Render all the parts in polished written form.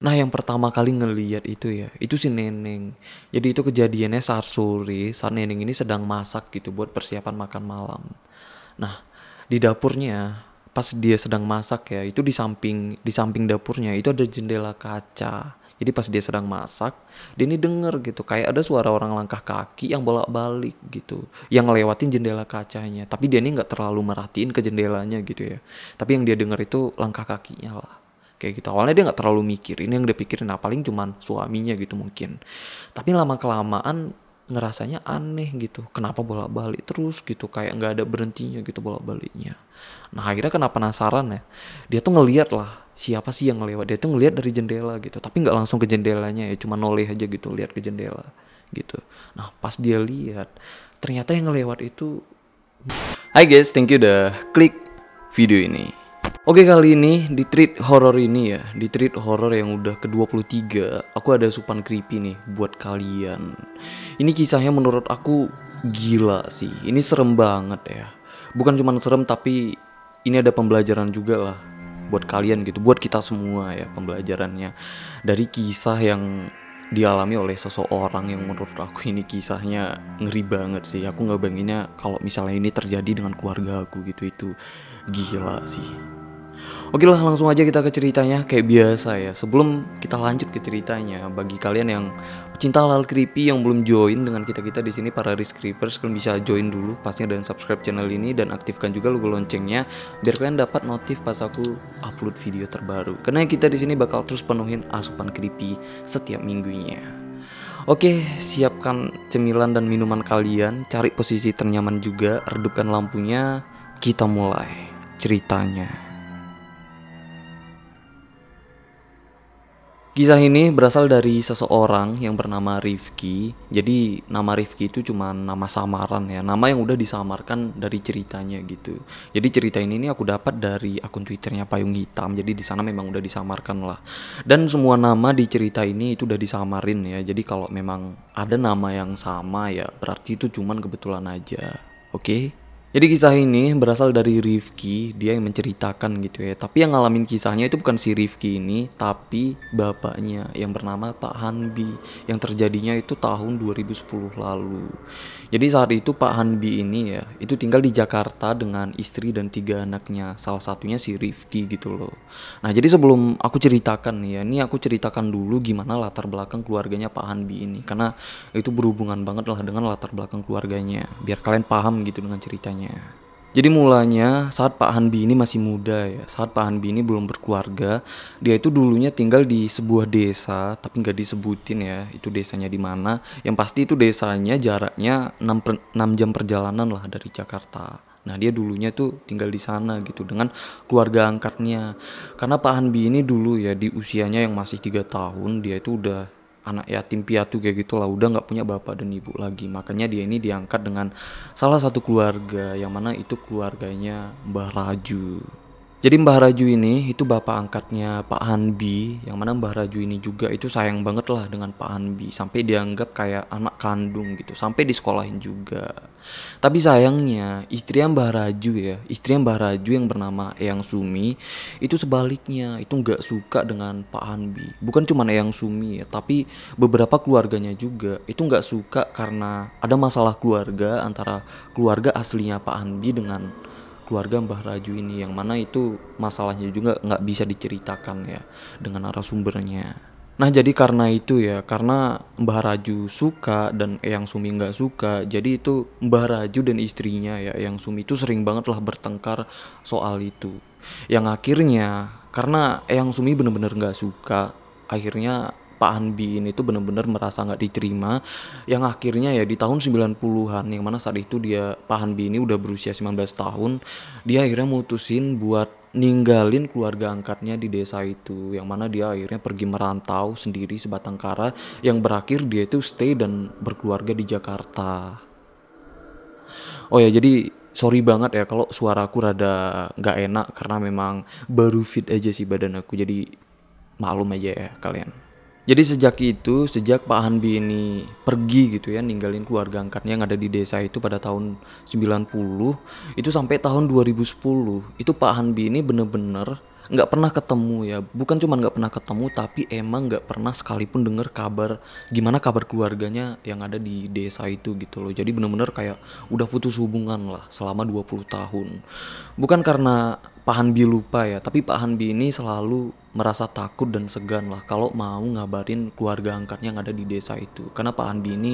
Nah yang pertama kali ngeliat itu ya, itu si Neneng. Jadi itu kejadiannya saat sore, saat Neneng ini sedang masak gitu buat persiapan makan malam. Nah di dapurnya, pas dia sedang masak ya, itu di samping dapurnya itu ada jendela kaca. Jadi pas dia sedang masak, dia ini denger gitu kayak ada suara orang langkah kaki yang bolak-balik gitu, yang ngelewatin jendela kacanya. Tapi dia ini nggak terlalu merhatiin ke jendelanya gitu ya. Tapi yang dia denger itu langkah kakinya lah. Kayak gitu. Awalnya dia nggak terlalu mikirin, yang dia pikirin nah paling cuman suaminya gitu mungkin. Tapi lama kelamaan ngerasanya aneh gitu. Kenapa bolak-balik terus gitu, kayak nggak ada berhentinya gitu bolak-baliknya. Nah akhirnya kena penasaran ya. Dia tuh ngeliat lah siapa sih yang ngelewat. Dia tuh ngeliat dari jendela gitu. Tapi nggak langsung ke jendelanya ya, cuma noleh aja gitu lihat ke jendela gitu. Nah pas dia lihat ternyata yang ngelewat itu. Hai guys, thank you udah klik video ini. Oke, kali ini di treat horror ini ya, di treat horror yang udah ke-23, aku ada asupan creepy nih buat kalian. Ini kisahnya menurut aku gila sih. Ini serem banget ya. Bukan cuma serem tapi ini ada pembelajaran juga lah buat kalian gitu, buat kita semua ya pembelajarannya. Dari kisah yang dialami oleh seseorang yang menurut aku ini kisahnya ngeri banget sih. Aku nggak bayanginnya kalau misalnya ini terjadi dengan keluarga aku gitu, itu gila sih. Oke lah, langsung aja kita ke ceritanya kayak biasa ya. Sebelum kita lanjut ke ceritanya, bagi kalian yang pecinta hal creepy yang belum join dengan kita di sini para risk creepers, kalian bisa join dulu pastinya dan subscribe channel ini dan aktifkan juga logo loncengnya biar kalian dapat notif pas aku upload video terbaru. Karena kita di sini bakal terus penuhin asupan creepy setiap minggunya. Oke, siapkan cemilan dan minuman kalian, cari posisi ternyaman juga, redupkan lampunya, kita mulai ceritanya. Kisah ini berasal dari seseorang yang bernama Rifki. Jadi nama Rifki itu cuma nama samaran ya, nama yang udah disamarkan dari ceritanya gitu. Jadi cerita ini aku dapat dari akun Twitternya Payung Hitam. Jadi di sana memang udah disamarkan lah. Dan semua nama di cerita ini itu udah disamarin ya. Jadi kalau memang ada nama yang sama ya berarti itu cuman kebetulan aja. Oke? Jadi kisah ini berasal dari Rifki, dia yang menceritakan gitu ya. Tapi yang ngalamin kisahnya itu bukan si Rifki ini, tapi bapaknya yang bernama Pak Hanbi. Yang terjadinya itu tahun 2010 lalu. Jadi saat itu Pak Hanbi ini ya, itu tinggal di Jakarta dengan istri dan 3 anaknya. Salah satunya si Rifki gitu loh. Nah jadi sebelum aku ceritakan nih ya, ini aku ceritakan dulu gimana latar belakang keluarganya Pak Hanbi ini. Karena itu berhubungan banget lah dengan latar belakang keluarganya. Biar kalian paham gitu dengan ceritanya. Jadi mulanya saat Pak Hanbi ini masih muda ya, saat Pak Hanbi ini belum berkeluarga, dia itu dulunya tinggal di sebuah desa, tapi nggak disebutin ya, itu desanya di mana. Yang pasti itu desanya jaraknya 6 jam perjalanan lah dari Jakarta. Nah dia dulunya tuh tinggal di sana gitu dengan keluarga angkatnya. Karena Pak Hanbi ini dulu ya di usianya yang masih 3 tahun, dia itu udah anak yatim piatu kayak gitu lah, udah nggak punya bapak dan ibu lagi. Makanya dia ini diangkat dengan salah satu keluarga yang mana itu keluarganya Mbah Raju. Jadi Mbah Raju ini itu bapak angkatnya Pak Hanbi, yang mana Mbah Raju ini juga itu sayang banget lah dengan Pak Hanbi, sampai dianggap kayak anak kandung gitu, sampai disekolahin juga. Tapi sayangnya istrinya Mbah Raju ya, istrinya Mbah Raju yang bernama Eyang Sumi, itu sebaliknya, itu nggak suka dengan Pak Hanbi. Bukan cuma Eyang Sumi ya, tapi beberapa keluarganya juga itu nggak suka karena ada masalah keluarga antara keluarga aslinya Pak Hanbi dengan keluarga Mbah Raju ini, yang mana itu masalahnya juga nggak bisa diceritakan ya dengan narasumbernya. Nah jadi karena itu ya, karena Mbah Raju suka dan Eyang Sumi nggak suka, jadi itu Mbah Raju dan istrinya ya Eyang Sumi itu sering banget lah bertengkar soal itu. Yang akhirnya karena Eyang Sumi bener-bener nggak suka, akhirnya Pak Hanbi ini tuh bener-bener merasa nggak diterima, yang akhirnya ya di tahun 90-an, yang mana saat itu dia Pak Hanbi ini udah berusia 19 tahun, dia akhirnya mutusin buat ninggalin keluarga angkatnya di desa itu, yang mana dia akhirnya pergi merantau sendiri sebatang kara, yang berakhir dia itu stay dan berkeluarga di Jakarta. Oh ya jadi sorry banget ya kalau suaraku rada nggak enak karena memang baru fit aja sih badan aku, jadi maklum aja ya kalian. Jadi sejak Pak Hanbi ini pergi gitu ya, ninggalin keluarga angkatnya yang ada di desa itu pada tahun 90, itu sampai tahun 2010, itu Pak Hanbi ini bener-bener nggak pernah ketemu ya, bukan cuma nggak pernah ketemu tapi emang nggak pernah sekalipun denger kabar gimana kabar keluarganya yang ada di desa itu gitu loh. Jadi bener-bener kayak udah putus hubungan lah selama 20 tahun. Bukan karena Pak Hanbi lupa ya, tapi Pak Hanbi ini selalu merasa takut dan segan lah kalau mau ngabarin keluarga angkatnya yang ada di desa itu, karena Pak Hanbi ini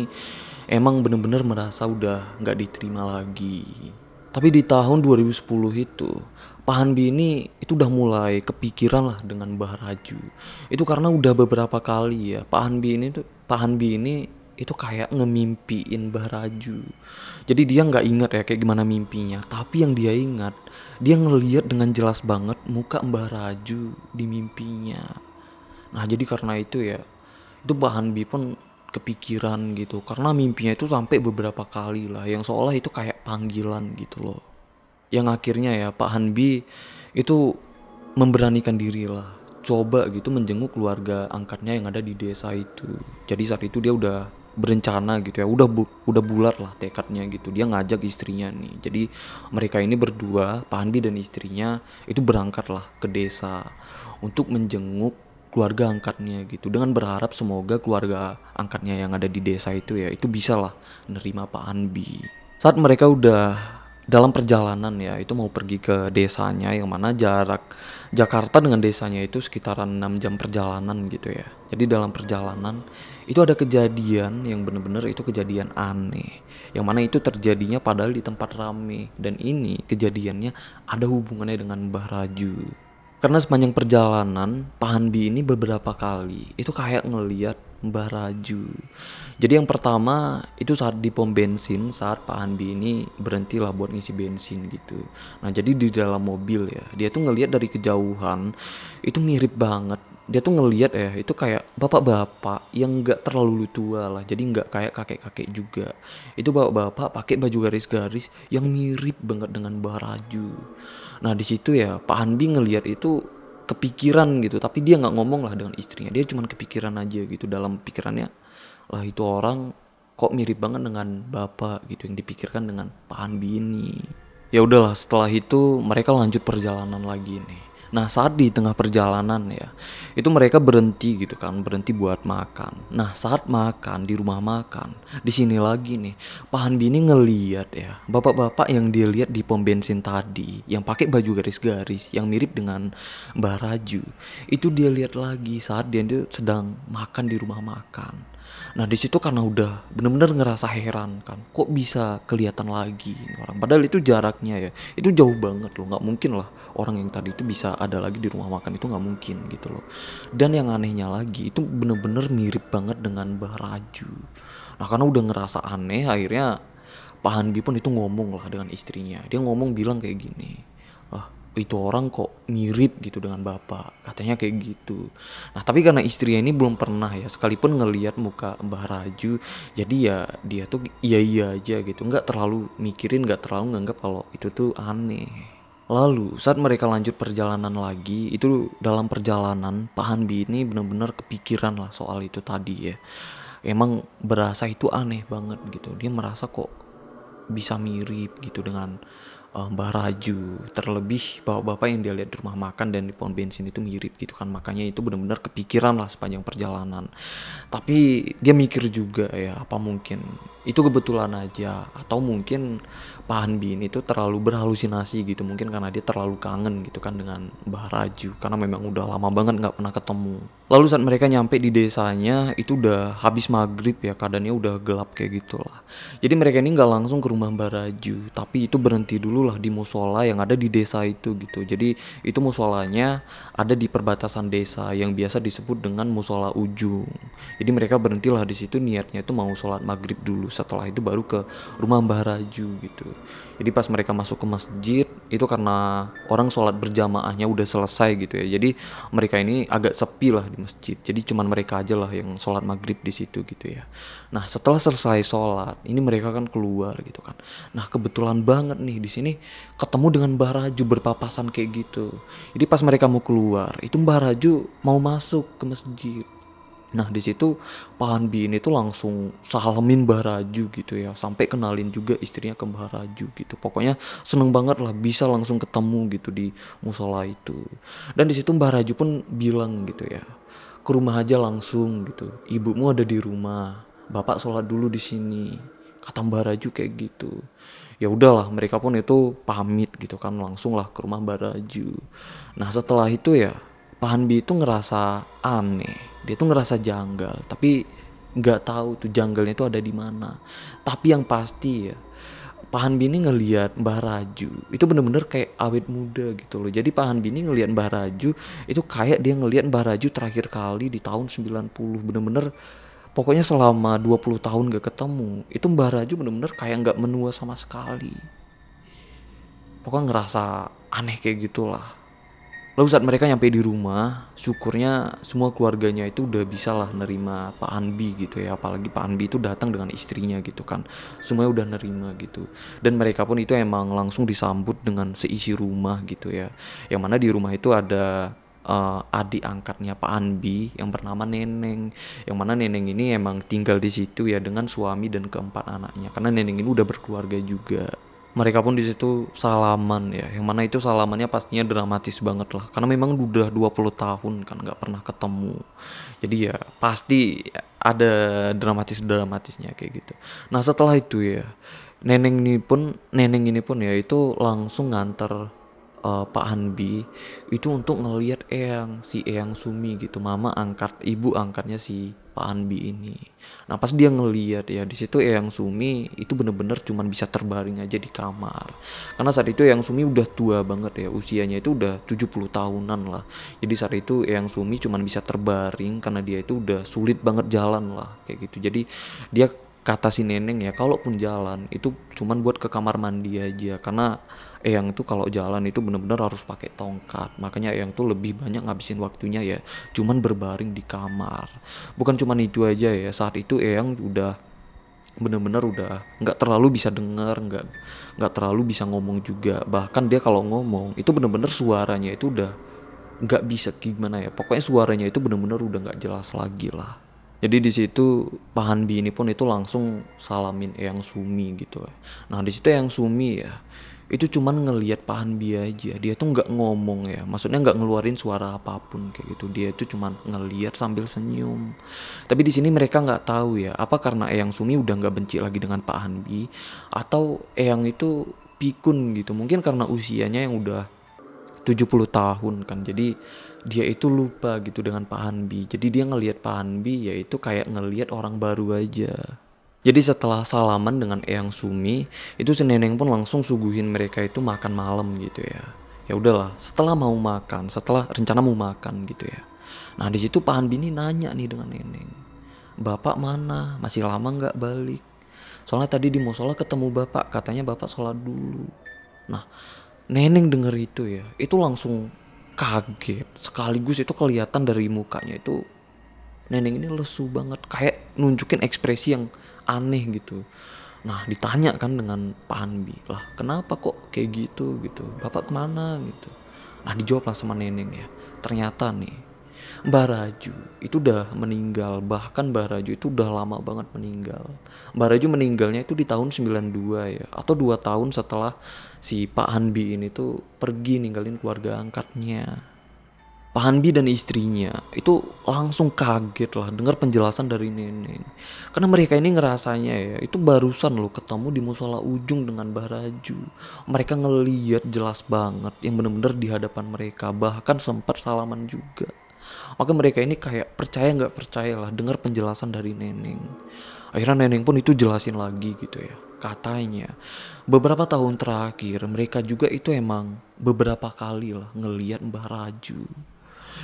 emang bener-bener merasa udah nggak diterima lagi. Tapi di tahun 2010 itu, Pak Hanbi ini itu udah mulai kepikiran lah dengan Mbah Raju. Itu karena udah beberapa kali ya, Pak Hanbi ini itu kayak ngemimpiin Mbah Raju. Jadi dia nggak ingat ya kayak gimana mimpinya, tapi yang dia ingat, dia ngeliat dengan jelas banget muka Mbah Raju di mimpinya. Nah jadi karena itu ya, itu Pak Hanbi pun kepikiran gitu, karena mimpinya itu sampai beberapa kali lah yang seolah itu kayak panggilan gitu loh. Yang akhirnya ya Pak Hanbi itu memberanikan diri lah, coba gitu menjenguk keluarga angkatnya yang ada di desa itu. Jadi saat itu dia udah berencana gitu ya, udah bulat lah tekadnya gitu. Dia ngajak istrinya nih, jadi mereka ini berdua, Pak Hanbi dan istrinya, itu berangkat lah ke desa untuk menjenguk keluarga angkatnya gitu, dengan berharap semoga keluarga angkatnya yang ada di desa itu ya itu bisa lah nerima Pak Hanbi. Saat mereka udah dalam perjalanan ya, itu mau pergi ke desanya yang mana jarak Jakarta dengan desanya itu sekitaran 6 jam perjalanan gitu ya. Jadi dalam perjalanan itu ada kejadian yang bener-bener itu kejadian aneh, yang mana itu terjadinya padahal di tempat rame, dan ini kejadiannya ada hubungannya dengan Mbah Raju. Karena sepanjang perjalanan Pak Hanbi ini beberapa kali itu kayak ngeliat Mbah Raju. Jadi yang pertama itu saat di pom bensin, saat Pak Hanbi ini berhenti lah buat ngisi bensin gitu. Nah jadi di dalam mobil ya, dia tuh ngeliat dari kejauhan itu mirip banget. Dia tuh ngeliat ya itu kayak bapak-bapak yang nggak terlalu tua lah, jadi nggak kayak kakek-kakek juga. Itu bapak-bapak pakai baju garis-garis yang mirip banget dengan Mbah Raju. Nah di situ ya Pak Hanbi ngelihat itu kepikiran gitu, tapi dia nggak ngomong lah dengan istrinya, dia cuman kepikiran aja gitu dalam pikirannya, lah itu orang kok mirip banget dengan bapak gitu yang dipikirkan dengan Pak Hanbi ini. Ya udahlah, setelah itu mereka lanjut perjalanan lagi nih. Nah saat di tengah perjalanan ya, itu mereka berhenti gitu kan, berhenti buat makan. Nah saat makan di rumah makan, di sini lagi nih, Pak Hanbi ini ngeliat ya, bapak-bapak yang dia lihat di pom bensin tadi, yang pakai baju garis-garis, yang mirip dengan Mbah Raju, itu dia lihat lagi saat dia itu sedang makan di rumah makan. Nah di situ karena udah bener-bener ngerasa heran kan, kok bisa kelihatan lagi ini orang, padahal itu jaraknya ya itu jauh banget loh, nggak mungkin lah orang yang tadi itu bisa ada lagi di rumah makan, itu nggak mungkin gitu loh. Dan yang anehnya lagi itu bener-bener mirip banget dengan Mbah Raju. Nah karena udah ngerasa aneh, akhirnya Pak Hanbi pun itu ngomong lah dengan istrinya, dia ngomong bilang kayak gini, ah itu orang kok mirip gitu dengan bapak, katanya kayak gitu. Nah tapi karena istrinya ini belum pernah ya sekalipun ngelihat muka Mbah Raju, jadi ya dia tuh iya aja gitu, nggak terlalu mikirin, nggak terlalu nganggap kalau itu tuh aneh. Lalu saat mereka lanjut perjalanan lagi, itu dalam perjalanan Pak Hanbi ini benar-benar kepikiran lah soal itu tadi ya. Emang berasa itu aneh banget gitu, dia merasa kok bisa mirip gitu dengan Mbah Raju, terlebih bapak-bapak yang dia lihat di rumah makan dan di pom bensin itu mirip gitu kan, makanya itu benar-benar kepikiran lah sepanjang perjalanan. Tapi dia mikir juga ya, apa mungkin itu kebetulan aja, atau mungkin Pak Hanbi ini tuh terlalu berhalusinasi gitu, mungkin karena dia terlalu kangen gitu kan dengan Mbah Raju, karena memang udah lama banget nggak pernah ketemu. Lalu saat mereka nyampe di desanya itu udah habis maghrib ya, keadaannya udah gelap kayak gitulah. Jadi mereka ini nggak langsung ke rumah Mbah Raju, tapi itu berhenti dulu lah di musola yang ada di desa itu gitu. Jadi itu musolanya ada di perbatasan desa yang biasa disebut dengan musola ujung. Jadi mereka berhentilah di situ, niatnya itu mau sholat maghrib dulu, setelah itu baru ke rumah Mbah Raju gitu. Jadi pas mereka masuk ke masjid itu karena orang sholat berjamaahnya udah selesai gitu ya, jadi mereka ini agak sepi lah di masjid, jadi cuman mereka aja lah yang sholat maghrib di situ gitu ya. Nah setelah selesai sholat ini mereka kan keluar gitu kan. Nah kebetulan banget nih di sini ketemu dengan Mbah Raju berpapasan kayak gitu. Jadi pas mereka mau keluar itu Mbah Raju mau masuk ke masjid. Nah di situ Pak Hanbi ini tuh langsung salamin Mbah Raju gitu ya, sampai kenalin juga istrinya ke Mbah Raju gitu. Pokoknya seneng banget lah bisa langsung ketemu gitu di musola itu. Dan di situ Mbah Raju pun bilang gitu ya, ke rumah aja langsung gitu. Ibumu ada di rumah, bapak sholat dulu di sini. Kata Mbah Raju kayak gitu. Ya udahlah, mereka pun itu pamit gitu kan, langsung lah ke rumah Mbah Raju. Nah setelah itu ya Pak Hanbi itu ngerasa aneh, dia tuh ngerasa janggal, tapi nggak tahu tuh janggalnya itu ada di mana. Tapi yang pasti ya, Pak Hanbi ini ngelihat Mbah Raju itu bener-bener kayak awet muda gitu loh. Jadi Pak Hanbi ini ngelihat Mbah Raju itu kayak dia ngelihat Mbah Raju terakhir kali di tahun 90. Bener-bener pokoknya selama 20 tahun gak ketemu, itu Mbah Raju bener-bener kayak nggak menua sama sekali. Pokoknya ngerasa aneh kayak gitulah. Lalu saat mereka nyampe di rumah, syukurnya semua keluarganya itu udah bisa lah nerima Pak Hanbi gitu ya. Apalagi Pak Hanbi itu datang dengan istrinya gitu kan. Semuanya udah nerima gitu. Dan mereka pun itu emang langsung disambut dengan seisi rumah gitu ya. Yang mana di rumah itu ada adik angkatnya Pak Hanbi yang bernama Neneng. Yang mana Neneng ini emang tinggal di situ ya dengan suami dan keempat anaknya. Karena Neneng ini udah berkeluarga juga. Mereka pun di situ salaman ya, yang mana itu salamannya pastinya dramatis banget lah, karena memang udah 20 tahun kan nggak pernah ketemu. Jadi ya pasti ada dramatisnya kayak gitu. Nah setelah itu ya, neneng ini pun ya itu langsung nganter Pak Hanbi itu untuk ngelihat si Eyang Sumi gitu, ibu angkatnya si Pak Hanbi ini. Nah pas dia ngelihat ya di situ Eyang Sumi itu bener-bener cuman bisa terbaring aja di kamar. Karena saat itu Eyang Sumi udah tua banget ya, usianya itu udah 70 tahunan lah. Jadi saat itu Eyang Sumi cuman bisa terbaring karena dia itu udah sulit banget jalan lah kayak gitu. Jadi dia kata si Neneng ya, kalaupun jalan itu cuman buat ke kamar mandi aja, karena Eyang itu kalau jalan itu bener-bener harus pakai tongkat. Makanya Eyang tuh lebih banyak ngabisin waktunya ya cuman berbaring di kamar. Bukan cuman itu aja ya, saat itu Eyang udah bener-bener udah nggak terlalu bisa dengar, nggak terlalu bisa ngomong juga. Bahkan dia kalau ngomong itu bener-bener suaranya itu udah nggak bisa gimana ya, pokoknya suaranya itu bener-bener udah nggak jelas lagi lah. Jadi di situ Pak Hanbi ini pun itu langsung salamin Eyang Sumi gitu. Nah di situ Eyang Sumi ya itu cuman ngelihat Pak Hanbi aja, dia tuh nggak ngomong ya, maksudnya nggak ngeluarin suara apapun kayak gitu. Dia itu cuman ngelihat sambil senyum. Tapi di sini mereka nggak tahu ya, apa karena Eyang Sumi udah nggak benci lagi dengan Pak Hanbi, atau Eyang itu pikun gitu. Mungkin karena usianya yang udah 70 tahun kan, jadi dia itu lupa gitu dengan Pak Hanbi. Jadi dia ngelihat Pak Hanbi ya itu kayak ngelihat orang baru aja. Jadi setelah salaman dengan Eyang Sumi, itu si Neneng pun langsung suguhin mereka itu makan malam gitu ya. Ya udahlah, setelah rencana mau makan gitu ya. Nah di situ Pak Hanbi ini nanya nih dengan Neneng, bapak mana? Masih lama nggak balik? Soalnya tadi di musola ketemu bapak, katanya bapak sholat dulu. Nah Neneng denger itu ya, itu langsung kaget. Sekaligus itu kelihatan dari mukanya itu Neneng ini lesu banget, kayak nunjukin ekspresi yang aneh gitu. Nah ditanya kan dengan Pak Hanbi, lah kenapa kok kayak gitu gitu, bapak kemana gitu. Nah dijawab lah sama Neneng ya, ternyata nih Mbah Raju itu udah meninggal. Bahkan Mbah Raju itu udah lama banget meninggal. Mbah Raju meninggalnya itu di tahun 92 ya, atau 2 tahun setelah si Pak Hanbi ini tuh pergi ninggalin keluarga angkatnya. Pak Hanbi dan istrinya itu langsung kaget lah dengar penjelasan dari Neneng. Karena mereka ini ngerasanya ya itu barusan loh ketemu di musola ujung dengan Mbah Raju. Mereka ngeliat jelas banget yang bener-bener di hadapan mereka, bahkan sempat salaman juga. Maka mereka ini kayak percaya nggak percaya lah dengar penjelasan dari Neneng. Akhirnya Neneng pun itu jelasin lagi gitu ya. Katanya beberapa tahun terakhir mereka juga itu emang beberapa kali lah ngeliat Mbah Raju.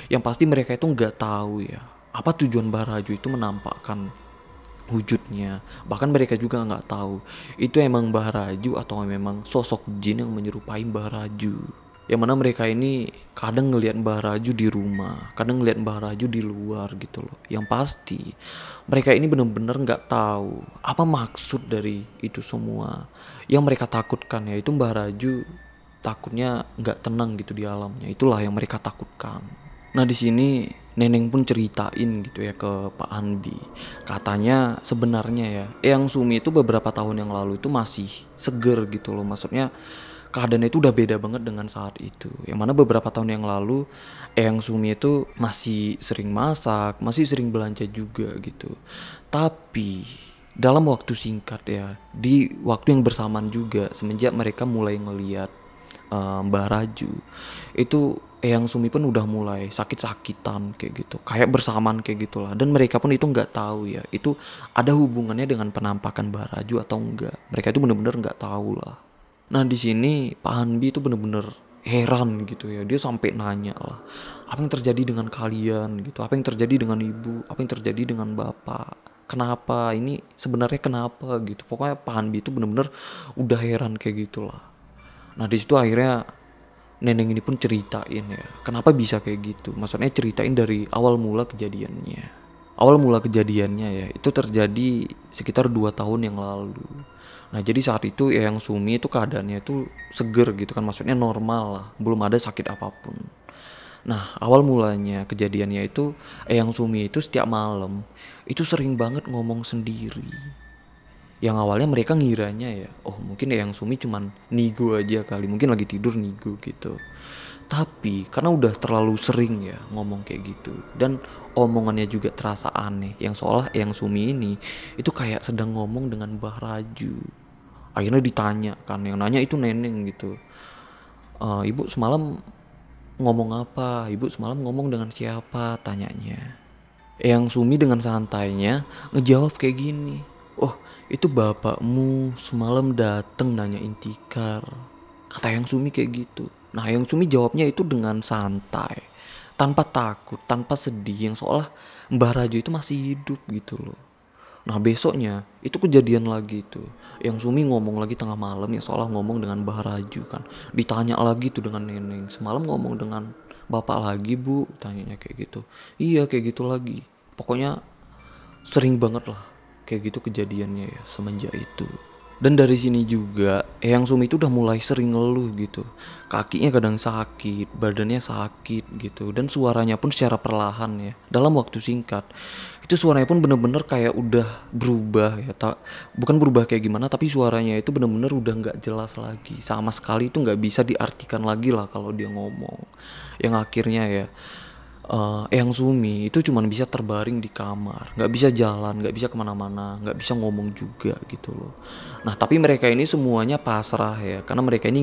Yang pasti mereka itu nggak tahu ya apa tujuan Mbah Raju itu menampakkan wujudnya. Bahkan mereka juga nggak tahu itu emang Mbah Raju atau memang sosok jin yang menyerupai Mbah Raju. Yang mana mereka ini kadang ngelihat Mbah Raju di rumah, kadang ngelihat Mbah Raju di luar gitu loh. Yang pasti mereka ini bener-bener nggak tahu apa maksud dari itu semua. Yang mereka takutkan ya itu Mbah Raju takutnya nggak tenang gitu di alamnya. Itulah yang mereka takutkan. Nah di sini Neneng pun ceritain gitu ya ke Pak Hanbi. Katanya sebenarnya ya, Eyang Sumi itu beberapa tahun yang lalu itu masih seger gitu loh. Maksudnya keadaannya itu udah beda banget dengan saat itu. Yang mana beberapa tahun yang lalu Eyang Sumi itu masih sering masak, masih sering belanja juga gitu. Tapi dalam waktu singkat ya, di waktu yang bersamaan juga semenjak mereka mulai ngeliat Mbah Raju itu, Eyang Sumi pun udah mulai sakit-sakitan kayak gitu, kayak bersamaan kayak gitulah. Dan mereka pun itu nggak tahu ya itu ada hubungannya dengan penampakan Mbah Raju atau enggak. Mereka itu bener-bener nggak tahu lah. Nah di sini Pak Hanbi itu bener-bener heran gitu ya. Dia sampai nanya lah, apa yang terjadi dengan kalian gitu? Apa yang terjadi dengan ibu? Apa yang terjadi dengan bapak? Kenapa ini sebenarnya kenapa gitu? Pokoknya Pak Hanbi itu bener-bener udah heran kayak gitulah. Nah di situ akhirnya neneng ini pun ceritain ya, kenapa bisa kayak gitu. Maksudnya ceritain dari awal mula kejadiannya. Awal mula kejadiannya ya, itu terjadi sekitar 2 tahun yang lalu. Nah jadi saat itu Eyang Sumi itu keadaannya itu seger gitu kan, maksudnya normal lah, belum ada sakit apapun. Nah awal mulanya kejadiannya itu Eyang Sumi itu setiap malam itu sering banget ngomong sendiri. Yang awalnya mereka ngiranya ya, oh mungkin Eyang Sumi cuman nigo aja kali, mungkin lagi tidur nigo gitu. Tapi karena udah terlalu sering ya ngomong kayak gitu, dan omongannya juga terasa aneh, yang seolah Eyang Sumi ini itu kayak sedang ngomong dengan Mbah Raju. Akhirnya ditanya kan, yang nanya itu neneng gitu. Ibu semalam ngomong apa? Ibu semalam ngomong dengan siapa? Tanyanya. Eyang Sumi dengan santainya ngejawab kayak gini. Oh, itu bapakmu semalam dateng nanyain tikar. Kata Eyang Sumi kayak gitu. Nah, Eyang Sumi jawabnya itu dengan santai, tanpa takut, tanpa sedih, yang seolah Mbah Raju itu masih hidup gitu loh. Nah besoknya itu kejadian lagi tuh. Yang Sumi ngomong lagi tengah malam, yang seolah ngomong dengan Mbah Raju kan. Ditanya lagi tuh dengan neneng, semalam ngomong dengan bapak lagi bu? Tanyanya kayak gitu. Iya kayak gitu lagi. Pokoknya sering banget lah kayak gitu kejadiannya ya semenjak itu. Dan dari sini juga Eyang Sumi itu udah mulai sering ngeluh gitu. Kakinya kadang sakit, badannya sakit gitu. Dan suaranya pun secara perlahan ya, dalam waktu singkat itu suaranya pun bener-bener kayak udah berubah ya. Bukan berubah kayak gimana, tapi suaranya itu bener-bener udah gak jelas lagi. Sama sekali itu gak bisa diartikan lagi lah kalau dia ngomong. Yang akhirnya ya Eyang Sumi itu cuman bisa terbaring di kamar, nggak bisa jalan, nggak bisa kemana-mana, nggak bisa ngomong juga gitu loh. Nah tapi mereka ini semuanya pasrah ya, karena mereka ini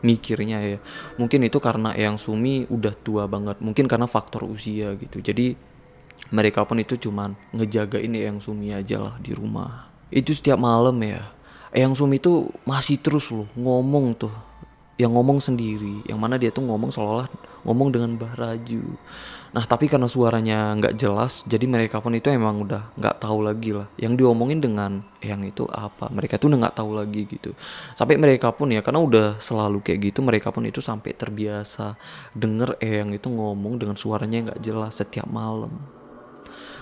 mikirnya ya, mungkin itu karena Eyang Sumi udah tua banget, mungkin karena faktor usia gitu. Jadi mereka pun itu cuman ngejagain Eyang Sumi aja lah di rumah. Itu setiap malam ya, Eyang Sumi itu masih terus loh ngomong tuh, yang ngomong sendiri, yang mana dia tuh ngomong seolah ngomong dengan Mbah Raju. Nah tapi karena suaranya nggak jelas, jadi mereka pun itu emang udah nggak tahu lagi lah yang diomongin dengan yang itu apa. Mereka tuh udah nggak tahu lagi gitu. Sampai mereka pun ya, karena udah selalu kayak gitu, mereka pun itu sampai terbiasa denger yang itu ngomong dengan suaranya nggak jelas setiap malam.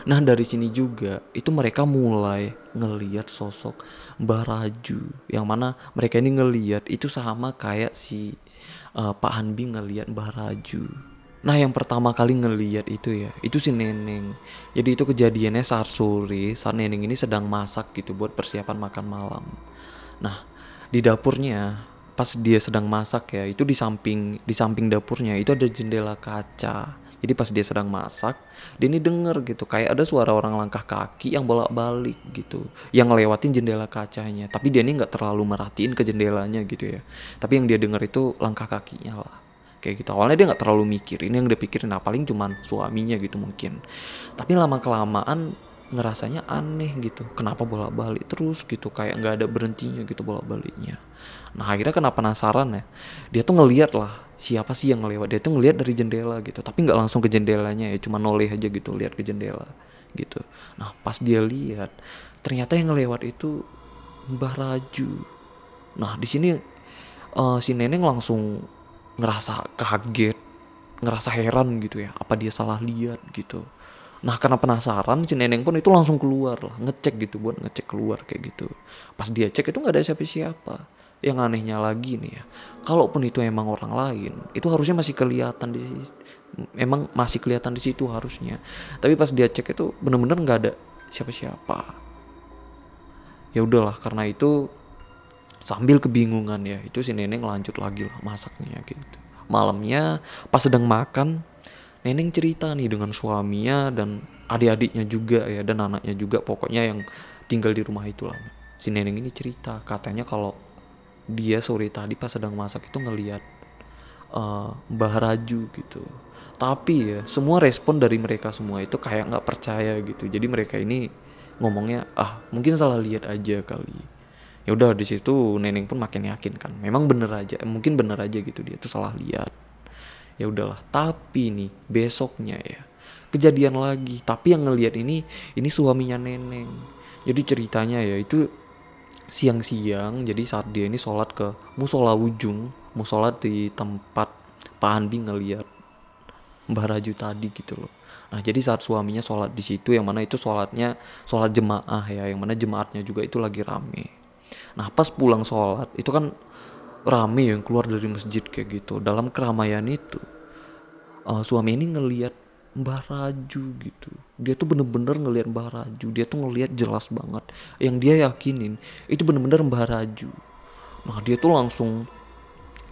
Nah dari sini juga itu mereka mulai ngeliat sosok Mbah Raju, yang mana mereka ini ngeliat itu sama kayak si Pak Hanbi ngeliat Mbah Raju. Nah yang pertama kali ngeliat itu ya, itu si neneng. Jadi itu kejadiannya saat sore, saat neneng ini sedang masak gitu buat persiapan makan malam. Nah di dapurnya pas dia sedang masak ya, itu di samping dapurnya itu ada jendela kaca. Jadi pas dia sedang masak, dia ini denger gitu kayak ada suara orang langkah kaki yang bolak-balik gitu, yang ngelewatin jendela kacanya. Tapi dia ini nggak terlalu merhatiin ke jendelanya gitu ya. Tapi yang dia denger itu langkah kakinya lah. Kayak gitu. Awalnya dia nggak terlalu mikirin, yang dia pikirin paling cuman suaminya gitu mungkin. Tapi lama kelamaan ngerasanya aneh gitu. Kenapa bolak-balik terus gitu, kayak nggak ada berhentinya gitu bolak-baliknya. Nah akhirnya kena penasaran ya, dia tuh ngeliat lah siapa sih yang ngelewat. Dia tuh ngeliat dari jendela gitu, tapi nggak langsung ke jendelanya ya, cuma noleh aja gitu lihat ke jendela gitu. Nah pas dia lihat ternyata yang ngelewat itu Mbah Raju. Nah di sini si neneng langsung ngerasa kaget, ngerasa heran gitu ya, apa dia salah lihat gitu. Nah karena penasaran si neneng pun itu langsung keluar lah, ngecek gitu, buat ngecek keluar kayak gitu. Pas dia cek itu nggak ada siapa-siapa. Yang anehnya lagi nih ya, kalaupun itu emang orang lain, itu harusnya masih kelihatan emang masih kelihatan di situ harusnya. Tapi pas dia cek itu bener-bener nggak ada siapa-siapa. Ya udahlah, karena itu sambil kebingungan ya, itu si Neneng lanjut lagi lah masaknya gitu. Malamnya pas sedang makan, Neneng cerita nih dengan suaminya dan adik-adiknya juga ya, dan anaknya juga, pokoknya yang tinggal di rumah itu lah. Si Neneng ini cerita katanya kalau dia sore tadi pas sedang masak itu ngelihat Mbah Raju gitu. Tapi ya semua respon dari mereka semua itu kayak nggak percaya gitu. Jadi mereka ini ngomongnya mungkin salah lihat aja kali. Ya udah di situ Neneng pun makin yakin kan. Memang bener aja, mungkin bener aja gitu dia tuh salah lihat. Ya udahlah, tapi nih besoknya ya kejadian lagi. Tapi yang ngelihat ini suaminya Neneng. Jadi ceritanya ya itu siang-siang, jadi saat dia ini sholat ke musola ujung, musola di tempat Pak Andi ngeliat Mbah Raju tadi gitu loh. Nah jadi saat suaminya sholat di situ, yang mana itu sholatnya sholat jemaah ya, yang mana jemaatnya juga itu lagi rame. Nah pas pulang sholat itu kan rame yang keluar dari masjid kayak gitu. Dalam keramaian itu suami ini ngelihat Mbah Raju gitu. Dia tuh bener-bener ngelihat Mbah Raju. Dia tuh ngelihat jelas banget. Yang dia yakinin itu bener-bener Mbah Raju. Nah dia tuh langsung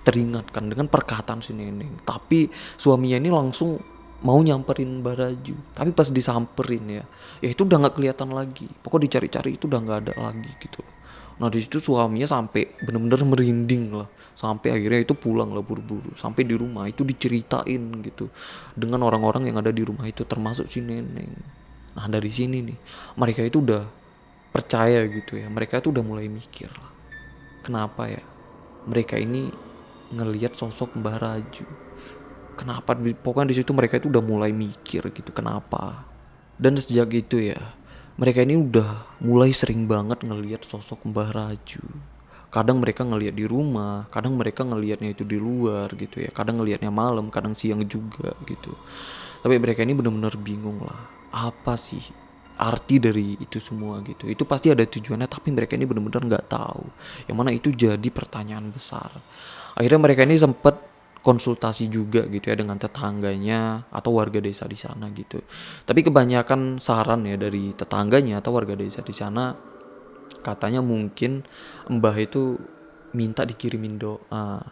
teringatkan dengan perkataan si Neneng. Tapi suaminya ini langsung mau nyamperin Mbah Raju. Tapi pas disamperin ya itu udah nggak kelihatan lagi. Pokoknya dicari-cari itu udah nggak ada lagi gitu. Nah di situ suaminya sampai bener-bener merinding lah, sampai akhirnya itu pulang lah buru-buru. Sampai di rumah itu diceritain gitu dengan orang-orang yang ada di rumah itu, termasuk si Neneng. Nah dari sini nih mereka itu udah percaya gitu ya, mereka itu udah mulai mikir lah, kenapa ya mereka ini ngelihat sosok Mbah Raju, kenapa. Pokoknya di situ mereka itu udah mulai mikir gitu kenapa. Dan sejak itu ya mereka ini udah mulai sering banget ngelihat sosok Mbah Raju. Kadang mereka ngelihat di rumah, kadang mereka ngelihatnya itu di luar gitu ya. Kadang ngelihatnya malam, kadang siang juga gitu. Tapi mereka ini benar-benar bingung lah. Apa sih arti dari itu semua gitu? Itu pasti ada tujuannya, tapi mereka ini benar-benar nggak tahu. Yang mana itu jadi pertanyaan besar. Akhirnya mereka ini sempat konsultasi juga gitu ya dengan tetangganya atau warga desa di sana gitu. Tapi kebanyakan saran ya dari tetangganya atau warga desa di sana, katanya mungkin Mbah itu minta dikirimin doa.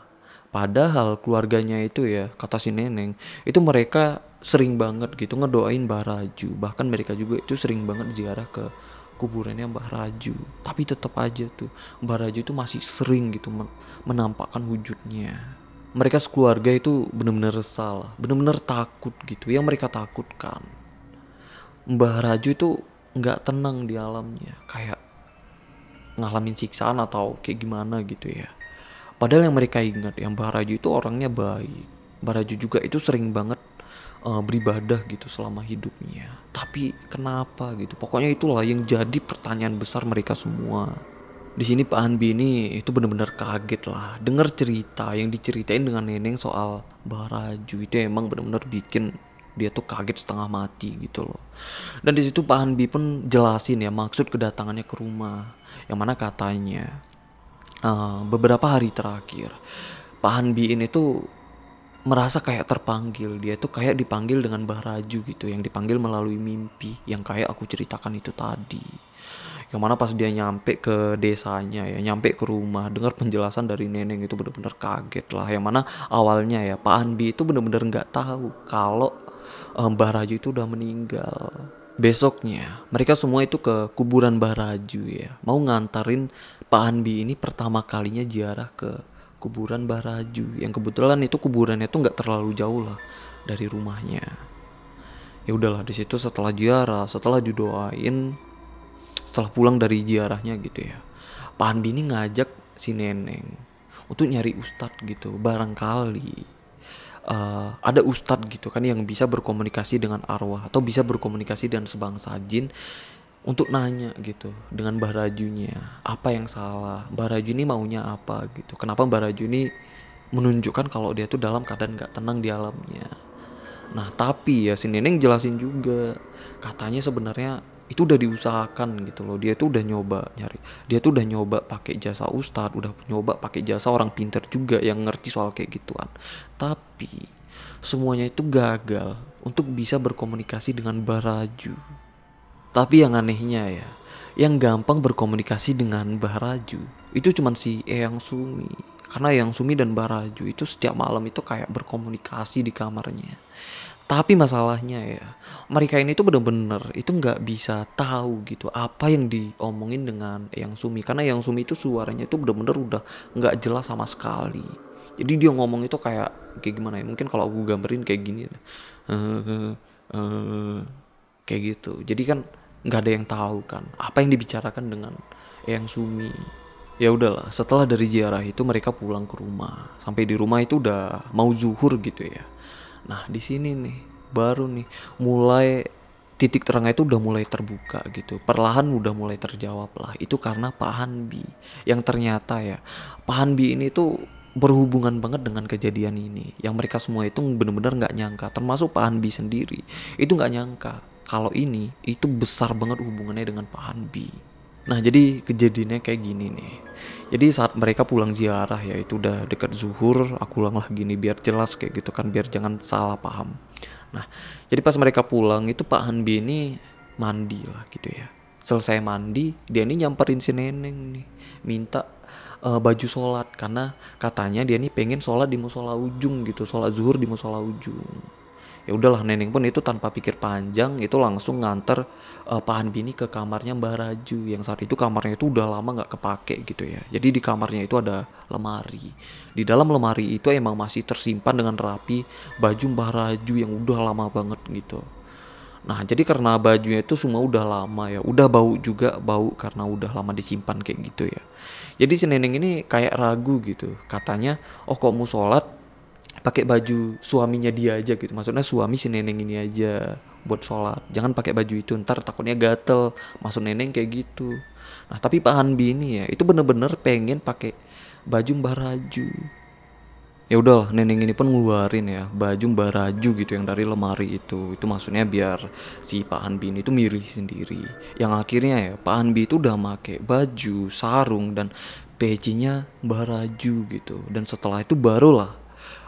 Padahal keluarganya itu ya, kata si Neneng, itu mereka sering banget gitu ngedoain Mbah Raju. Bahkan mereka juga itu sering banget ziarah ke kuburannya Mbah Raju. Tapi tetap aja tuh Mbah Raju itu masih sering gitu menampakkan wujudnya. Mereka sekeluarga itu benar-benar resah lah, benar-benar takut gitu. Yang mereka takutkan Mbah Raju itu nggak tenang di alamnya, kayak ngalamin siksaan atau kayak gimana gitu ya. Padahal yang mereka ingat yang Mbah Raju itu orangnya baik. Mbah Raju juga itu sering banget beribadah gitu selama hidupnya. Tapi kenapa gitu? Pokoknya itulah yang jadi pertanyaan besar mereka semua. Di sini Pak Hanbi ini itu benar-benar kaget lah dengar cerita yang diceritain dengan Neneng soal Mbah Raju. Itu emang benar-benar bikin dia tuh kaget setengah mati gitu loh. Dan di situ Pak Hanbi pun jelasin ya maksud kedatangannya ke rumah, yang mana katanya beberapa hari terakhir Pak Hanbi ini tuh merasa kayak terpanggil. Dia tuh kayak dipanggil dengan Mbah Raju gitu, yang dipanggil melalui mimpi yang kayak aku ceritakan itu tadi. Yang mana pas dia nyampe ke desanya ya, nyampe ke rumah, dengar penjelasan dari Neneng itu bener-bener kaget lah. Yang mana awalnya ya Pak Anbi itu bener-bener nggak tahu kalau Mbah Raju itu udah meninggal. Besoknya mereka semua itu ke kuburan Mbah Raju ya, mau ngantarin Pak Anbi ini pertama kalinya ziarah ke kuburan Mbah Raju, yang kebetulan itu kuburannya tuh nggak terlalu jauh lah dari rumahnya. Ya udahlah di situ setelah ziarah, setelah didoain, setelah pulang dari ziarahnya gitu ya, Pak Andi ini ngajak si Neneng untuk nyari ustadz gitu. Barangkali ada ustadz gitu kan yang bisa berkomunikasi dengan arwah atau bisa berkomunikasi dengan sebangsa jin, untuk nanya gitu dengan Mbah Rajunya apa yang salah, Mbah Raju ini maunya apa gitu, kenapa Mbah Raju ini menunjukkan kalau dia tuh dalam keadaan gak tenang di alamnya. Nah tapi ya si Neneng jelasin juga, katanya sebenarnya itu udah diusahakan gitu loh. Dia tuh udah nyoba nyari, dia tuh udah nyoba pakai jasa ustadz, udah nyoba pakai jasa orang pinter juga yang ngerti soal kayak gituan. Tapi semuanya itu gagal untuk bisa berkomunikasi dengan Mbah Raju. Tapi yang anehnya ya, yang gampang berkomunikasi dengan Mbah Raju itu cuman si Eyang Sumi. Karena Eyang Sumi dan Mbah Raju itu setiap malam itu kayak berkomunikasi di kamarnya. Tapi masalahnya ya, mereka ini tuh bener-bener itu nggak bisa tahu gitu apa yang diomongin dengan Eyang Sumi. Karena Eyang Sumi itu suaranya itu bener-bener udah nggak jelas sama sekali. Jadi dia ngomong itu kayak gimana ya? Mungkin kalau aku gambarin kayak gini, kayak gitu. Jadi kan nggak ada yang tahu kan apa yang dibicarakan dengan Eyang Sumi. Ya udahlah, setelah dari ziarah itu mereka pulang ke rumah. Sampai di rumah itu udah mau zuhur gitu ya. Nah, di sini nih baru nih mulai titik terangnya itu udah mulai terbuka gitu. Perlahan udah mulai terjawab lah. Itu karena Pak Hanbi yang ternyata ya Pak Hanbi ini tuh berhubungan banget dengan kejadian ini. Yang mereka semua itu bener-bener nggak nyangka, termasuk Pak Hanbi sendiri. Itu nggak nyangka kalau ini itu besar banget hubungannya dengan Pak Hanbi. Nah, jadi kejadiannya kayak gini nih. Jadi saat mereka pulang ziarah ya itu udah dekat zuhur, aku ulang lagi nih biar jelas kayak gitu kan, biar jangan salah paham. Nah, jadi pas mereka pulang itu Pak Hanbi ini mandi lah gitu ya. Selesai mandi, dia ini nyamperin si Neneng nih, minta baju sholat karena katanya dia nih pengen sholat di musola ujung gitu, sholat zuhur di musola ujung. Ya udahlah, Neneng pun itu tanpa pikir panjang itu langsung nganter Pak Hanbi ini ke kamarnya Mbah Raju yang saat itu kamarnya itu udah lama nggak kepake gitu ya. Jadi di kamarnya itu ada lemari. Di dalam lemari itu emang masih tersimpan dengan rapi baju Mbah Raju yang udah lama banget gitu. Nah, jadi karena bajunya itu semua udah lama ya, udah bau juga, bau karena udah lama disimpan kayak gitu ya. Jadi si Neneng ini kayak ragu gitu. Katanya, "Oh, kok mau sholat pakai baju suaminya dia aja gitu." Maksudnya suami si Neneng ini aja buat sholat, jangan pakai baju itu ntar takutnya gatel. Maksud Neneng kayak gitu. Nah, tapi Pak Hanbi ini ya itu bener-bener pengen pakai baju Mbah Raju. Ya udahlah, Neneng ini pun ngeluarin ya baju Mbah Raju gitu yang dari lemari itu maksudnya biar si Pak Hanbi ini tuh milih sendiri. Yang akhirnya ya Pak Hanbi itu udah make baju sarung dan pecinya Mbah Raju gitu. Dan setelah itu barulah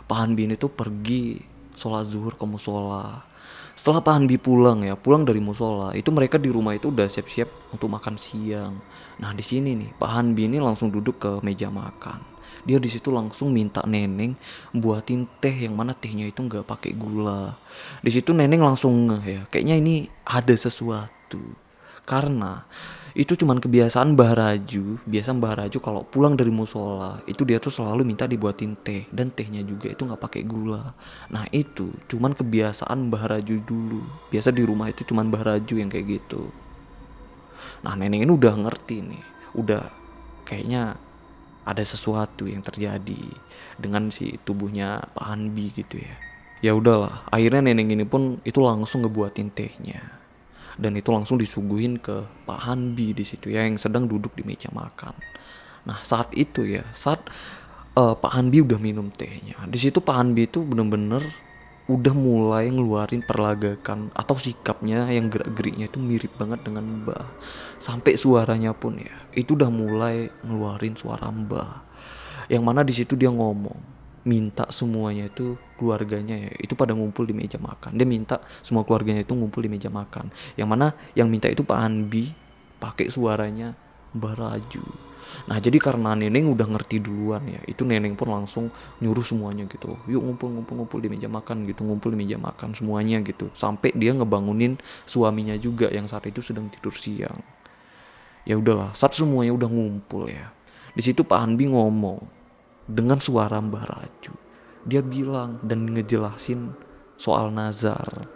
Pak Hanbi ini tuh pergi sholat zuhur ke musola. Setelah Pak Hanbi pulang ya, pulang dari musola, itu mereka di rumah itu udah siap-siap untuk makan siang. Nah, di sini nih Pak Hanbi ini langsung duduk ke meja makan. Dia di situ langsung minta Neneng buatin teh yang mana tehnya itu nggak pakai gula. Di situ Neneng langsung ngeh ya, kayaknya ini ada sesuatu. Karena itu cuman kebiasaan Mbah Raju. Biasa Mbah Raju kalau pulang dari musola itu dia tuh selalu minta dibuatin teh dan tehnya juga itu nggak pakai gula. Nah, itu cuman kebiasaan Mbah Raju dulu. Biasa di rumah itu cuman Mbah Raju yang kayak gitu. Nah, Neneng ini udah ngerti nih, udah kayaknya ada sesuatu yang terjadi dengan si tubuhnya Pak Hanbi gitu ya. Ya udahlah, akhirnya Neneng ini pun itu langsung ngebuatin tehnya. Dan itu langsung disuguhin ke Pak Hanbi di situ ya yang sedang duduk di meja makan. Nah, saat itu ya, saat Pak Hanbi udah minum tehnya. Di situ Pak Hanbi itu bener-bener udah mulai ngeluarin perlagakan atau sikapnya yang gerak-geriknya itu mirip banget dengan Mbah. Sampai suaranya pun ya, itu udah mulai ngeluarin suara Mbah. Yang mana di situ dia ngomong, minta semuanya itu keluarganya ya itu pada ngumpul di meja makan. Dia minta semua keluarganya itu ngumpul di meja makan. Yang mana yang minta itu Pak Hanbi pakai suaranya Mbah Raju. Nah, jadi karena Neneng udah ngerti duluan ya, itu Neneng pun langsung nyuruh semuanya gitu. Yuk ngumpul di meja makan gitu, ngumpul di meja makan semuanya gitu. Sampai dia ngebangunin suaminya juga yang saat itu sedang tidur siang. Ya udahlah, saat semuanya udah ngumpul ya. Di situ Pak Hanbi ngomong dengan suara Mbah Raju. Dia bilang dan ngejelasin soal nazar.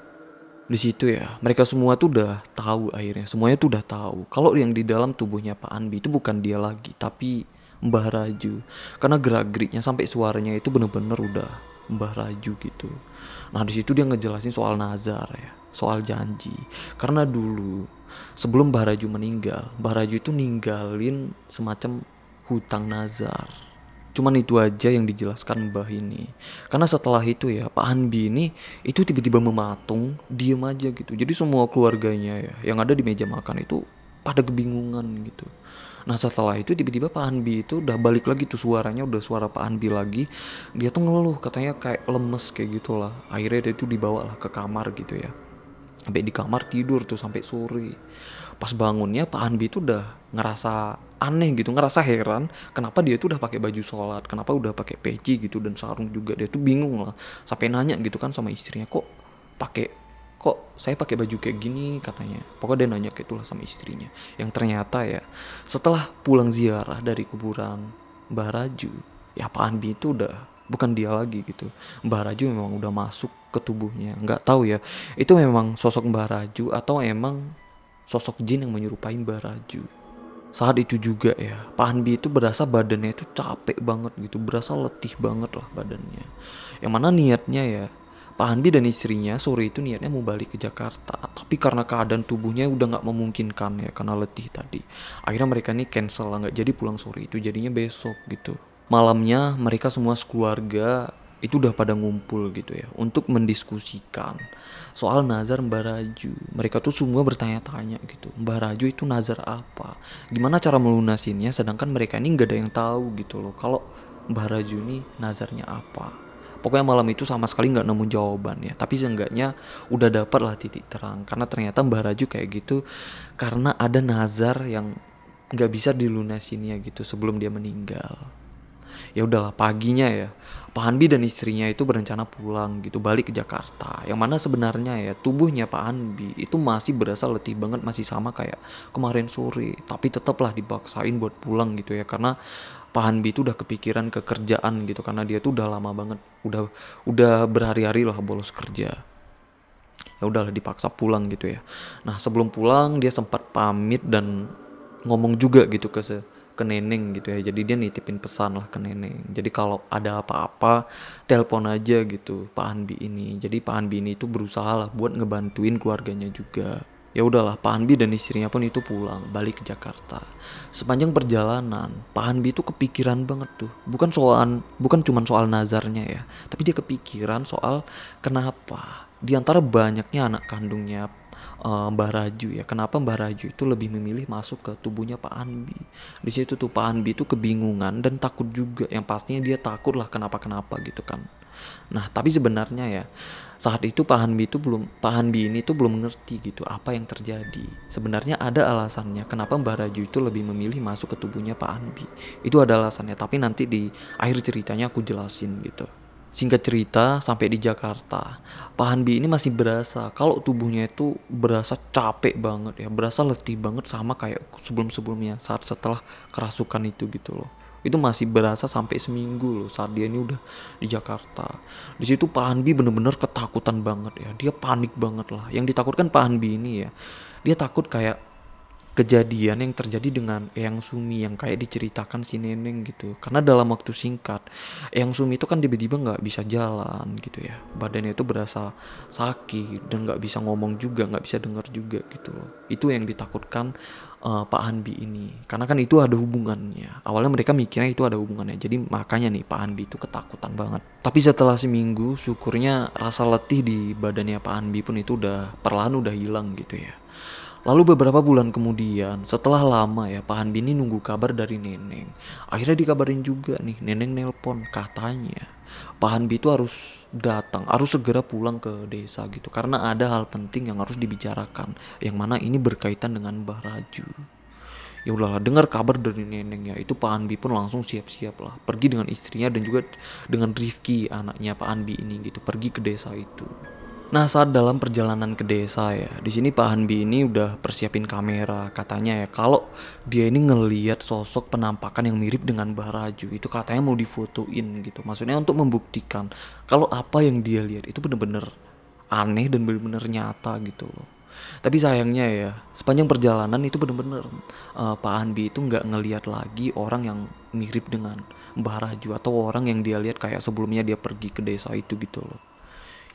Di situ ya, mereka semua tuh udah tahu akhirnya. Semuanya tuh udah tahu kalau yang di dalam tubuhnya Pak Hanbi itu bukan dia lagi, tapi Mbah Raju. Karena gerak-geriknya sampai suaranya itu bener-bener udah Mbah Raju gitu. Nah, di situ dia ngejelasin soal nazar ya, soal janji. Karena dulu sebelum Mbah Raju meninggal, Mbah Raju itu ninggalin semacam hutang nazar. Cuman itu aja yang dijelaskan Mbah ini. Karena setelah itu ya Pak Hanbi ini itu tiba-tiba mematung, diem aja gitu. Jadi semua keluarganya ya yang ada di meja makan itu pada kebingungan gitu. Nah setelah itu tiba-tiba Pak Hanbi itu udah balik lagi tuh, suaranya udah suara Pak Hanbi lagi. Dia tuh ngeluh katanya kayak lemes kayak gitulah. Akhirnya dia tuh dibawa lah ke kamar gitu ya. Sampai di kamar tidur tuh sampai sore. Pas bangunnya Pak Hanbi itu udah ngerasa aneh gitu, ngerasa heran kenapa dia tuh udah pakai baju sholat, kenapa udah pakai peci gitu dan sarung juga. Dia tuh bingung lah, sampai nanya gitu kan sama istrinya, pakai kok saya pakai baju kayak gini katanya. Pokoknya dia nanya kayak itulah sama istrinya. Yang ternyata ya setelah pulang ziarah dari kuburan Mbah Raju, ya Pak Hanbi itu udah bukan dia lagi gitu. Mbah Raju memang udah masuk ke tubuhnya. Nggak tahu ya, itu memang sosok Mbah Raju atau emang sosok jin yang menyerupai Mbah Raju. Saat itu juga ya, Pak Hanbi itu berasa badannya itu capek banget gitu, berasa letih banget lah badannya. Yang mana niatnya ya, Pak Hanbi dan istrinya sore itu niatnya mau balik ke Jakarta, tapi karena keadaan tubuhnya udah nggak memungkinkan ya karena letih tadi. Akhirnya mereka nih cancel lah, nggak jadi pulang sore itu, jadinya besok gitu. Malamnya mereka semua sekeluarga itu udah pada ngumpul gitu ya untuk mendiskusikan soal nazar Mbah Raju. Mereka tuh semua bertanya-tanya gitu, Mbah Raju itu nazar apa, gimana cara melunasinnya, sedangkan mereka ini nggak ada yang tahu gitu loh kalau Mbah Raju ini nazarnya apa. Pokoknya malam itu sama sekali nggak nemu jawaban ya, tapi seenggaknya udah dapet lah titik terang karena ternyata Mbah Raju kayak gitu karena ada nazar yang nggak bisa dilunasinnya gitu sebelum dia meninggal. Ya udahlah, paginya ya Pak Hanbi dan istrinya itu berencana pulang gitu, balik ke Jakarta. Yang mana sebenarnya ya tubuhnya Pak Hanbi itu masih berasa letih banget, masih sama kayak kemarin sore, tapi tetaplah dipaksain buat pulang gitu ya karena Pak Hanbi itu udah kepikiran ke kerjaan gitu karena dia tuh udah lama banget, udah berhari-hari lah bolos kerja. Ya udahlah dipaksa pulang gitu ya. Nah sebelum pulang dia sempat pamit dan ngomong juga gitu ke neneng gitu ya. Jadi dia nitipin pesan lah ke neneng. Jadi kalau ada apa-apa telepon aja gitu Pak Hanbi ini. Jadi Pak Hanbi ini itu berusaha lah buat ngebantuin keluarganya juga. Ya udahlah, Pak Hanbi dan istrinya pun itu pulang balik ke Jakarta. Sepanjang perjalanan Pak Hanbi itu kepikiran banget tuh. Bukan cuman soal nazarnya ya, tapi dia kepikiran soal kenapa di antara banyaknya anak kandungnya Mbah Raju ya, kenapa Mbah Raju itu lebih memilih masuk ke tubuhnya Pak Hanbi. Di situ tuh Pak Hanbi itu kebingungan dan takut juga, yang pastinya dia takut lah kenapa-kenapa gitu kan. Nah tapi sebenarnya ya saat itu Pak Hanbi ini tuh belum ngerti gitu apa yang terjadi. Sebenarnya ada alasannya kenapa Mbah Raju itu lebih memilih masuk ke tubuhnya Pak Hanbi. Itu ada alasannya, tapi nanti di akhir ceritanya aku jelasin gitu. Singkat cerita, sampai di Jakarta, Pak Hanbi ini masih berasa kalau tubuhnya itu berasa capek banget ya, berasa letih banget sama kayak sebelum-sebelumnya saat setelah kerasukan itu gitu loh. Itu masih berasa sampai seminggu loh saat dia ini udah di Jakarta. Di situ Pak Hanbi bener-bener ketakutan banget ya, dia panik banget lah. Yang ditakutkan Pak Hanbi ini ya, dia takut kayak kejadian yang terjadi dengan Eyang Sumi yang kayak diceritakan si Neneng gitu. Karena dalam waktu singkat Eyang Sumi itu kan tiba-tiba nggak bisa jalan gitu ya, badannya itu berasa sakit dan nggak bisa ngomong juga, nggak bisa dengar juga gitu loh. Itu yang ditakutkan Pak Hanbi ini, karena kan itu ada hubungannya. Awalnya mereka mikirnya itu ada hubungannya, jadi makanya nih Pak Hanbi itu ketakutan banget. Tapi setelah seminggu syukurnya rasa letih di badannya Pak Hanbi pun itu udah perlahan udah hilang gitu ya. Lalu beberapa bulan kemudian, setelah lama ya Pak Hanbi ini nunggu kabar dari Neneng. Akhirnya dikabarin juga nih, Neneng nelpon katanya Pak Hanbi itu harus datang, harus segera pulang ke desa gitu. Karena ada hal penting yang harus dibicarakan, yang mana ini berkaitan dengan Mbah Raju. Ya udahlah, dengar kabar dari Neneng ya, itu Pak Hanbi pun langsung siap-siap lah, pergi dengan istrinya dan juga dengan Rifki anaknya Pak Hanbi ini gitu, pergi ke desa itu. Nah saat dalam perjalanan ke desa ya, di sini Pak Hanbi ini udah persiapin kamera katanya ya, kalau dia ini ngelihat sosok penampakan yang mirip dengan Mbah Raju itu katanya mau difotoin gitu. Maksudnya untuk membuktikan kalau apa yang dia lihat itu bener-bener aneh dan bener-bener nyata gitu loh. Tapi sayangnya ya, sepanjang perjalanan itu bener-bener Pak Hanbi itu nggak ngelihat lagi orang yang mirip dengan Mbah Raju atau orang yang dia lihat kayak sebelumnya dia pergi ke desa itu gitu loh.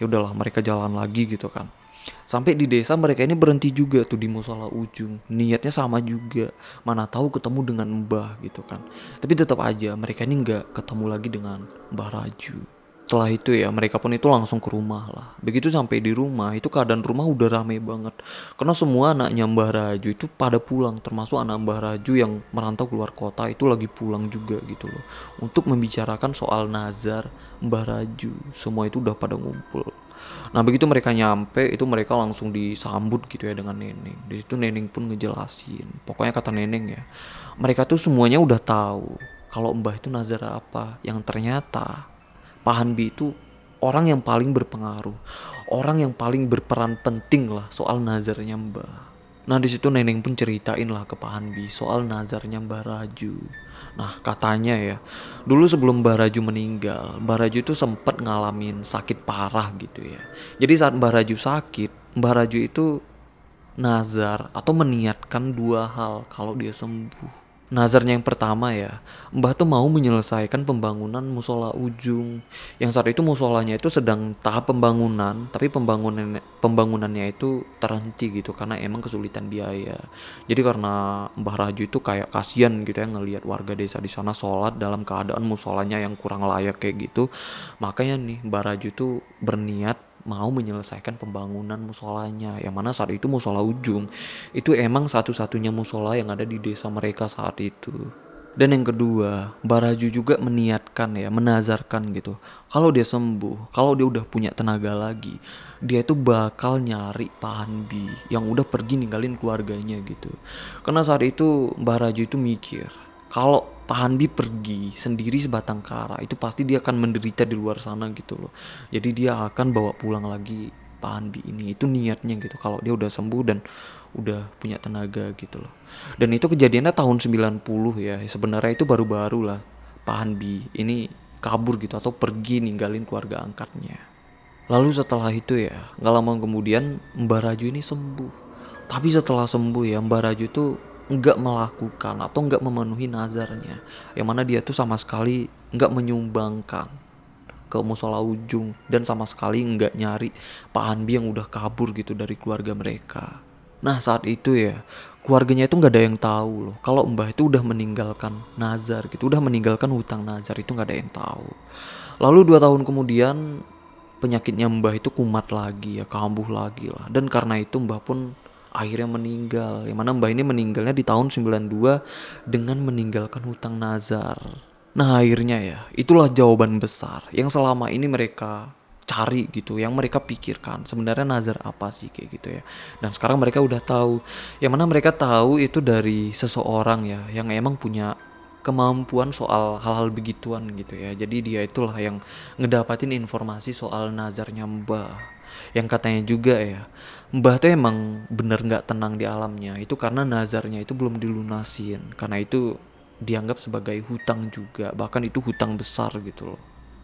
Ya udahlah, mereka jalan lagi gitu kan. Sampai di desa mereka ini berhenti juga tuh di musola ujung. Niatnya sama juga, mana tahu ketemu dengan Mbah gitu kan. Tapi tetap aja mereka ini nggak ketemu lagi dengan Mbah Raju. setelah itu ya mereka pun itu langsung ke rumah lah. Begitu sampai di rumah itu keadaan rumah udah rame banget. Karena semua anaknya Mbah Raju itu pada pulang, termasuk anak Mbah Raju yang merantau keluar kota itu lagi pulang juga gitu loh. Untuk membicarakan soal nazar Mbah Raju. Semua itu udah pada ngumpul. Nah begitu mereka nyampe itu mereka langsung disambut gitu ya dengan Neneng. Di situ Neneng pun ngejelasin. Pokoknya kata Neneng ya, mereka tuh semuanya udah tahu kalau Mbah itu nazar apa. Yang ternyata Pak Hanbi itu orang yang paling berpengaruh, orang yang paling berperan penting lah soal nazarnya Mbah. Nah di situ Neneng pun ceritain lah ke Pak Hanbi soal nazarnya Mbah Raju. Nah katanya ya, dulu sebelum Mbah Raju meninggal, Mbah Raju itu sempat ngalamin sakit parah gitu ya. Jadi saat Mbah Raju sakit, Mbah Raju itu nazar atau meniatkan dua hal kalau dia sembuh. Nazarnya yang pertama ya, Mbah tuh mau menyelesaikan pembangunan musola Ujung. Yang saat itu musolanya itu sedang tahap pembangunan, tapi pembangunannya itu terhenti gitu karena emang kesulitan biaya. Jadi karena Mbah Raju itu kayak kasihan gitu ya ngelihat warga desa di sana sholat dalam keadaan musolanya yang kurang layak kayak gitu. Makanya nih Mbah Raju tuh berniat mau menyelesaikan pembangunan musolanya, yang mana saat itu musola Ujung itu emang satu-satunya musola yang ada di desa mereka saat itu. Dan yang kedua, Mbah Raju juga meniatkan ya, menazarkan gitu, kalau dia sembuh, kalau dia udah punya tenaga lagi, dia itu bakal nyari Pak Hanbi yang udah pergi ninggalin keluarganya gitu. Karena saat itu Mbah Raju itu mikir kalau Pak Hanbi pergi sendiri sebatang kara itu pasti dia akan menderita di luar sana gitu loh. Jadi dia akan bawa pulang lagi Pak Hanbi ini. Itu niatnya gitu kalau dia udah sembuh dan udah punya tenaga gitu loh. Dan itu kejadiannya tahun 90 ya. Sebenarnya itu baru-baru lah Pak Hanbi ini kabur gitu atau pergi ninggalin keluarga angkatnya. Lalu setelah itu ya, gak lama kemudian Mbah Raju ini sembuh. Tapi setelah sembuh ya Mbah Raju tuh nggak melakukan atau nggak memenuhi nazarnya, yang mana dia tuh sama sekali nggak menyumbangkan ke musola Ujung dan sama sekali nggak nyari Pak Hanbi yang udah kabur gitu dari keluarga mereka. Nah saat itu ya keluarganya itu nggak ada yang tahu loh kalau Mbah itu udah meninggalkan nazar gitu, udah meninggalkan hutang nazar itu nggak ada yang tahu. Lalu 2 tahun kemudian penyakitnya Mbah itu kumat lagi ya, kambuh lagi lah, dan karena itu Mbah pun akhirnya meninggal, yang mana Mbah ini meninggalnya di tahun 92 dengan meninggalkan hutang nazar. Nah akhirnya ya itulah jawaban besar yang selama ini mereka cari gitu, yang mereka pikirkan sebenarnya nazar apa sih kayak gitu ya. Dan sekarang mereka udah tahu, yang mana mereka tahu itu dari seseorang ya yang emang punya kemampuan soal hal-hal begituan gitu ya. Jadi dia itulah yang ngedapatin informasi soal nazarnya Mbah. Yang katanya juga ya, Mbah tuh emang bener gak tenang di alamnya. Itu karena nazarnya itu belum dilunasin. Karena itu dianggap sebagai hutang juga. Bahkan itu hutang besar gitu loh.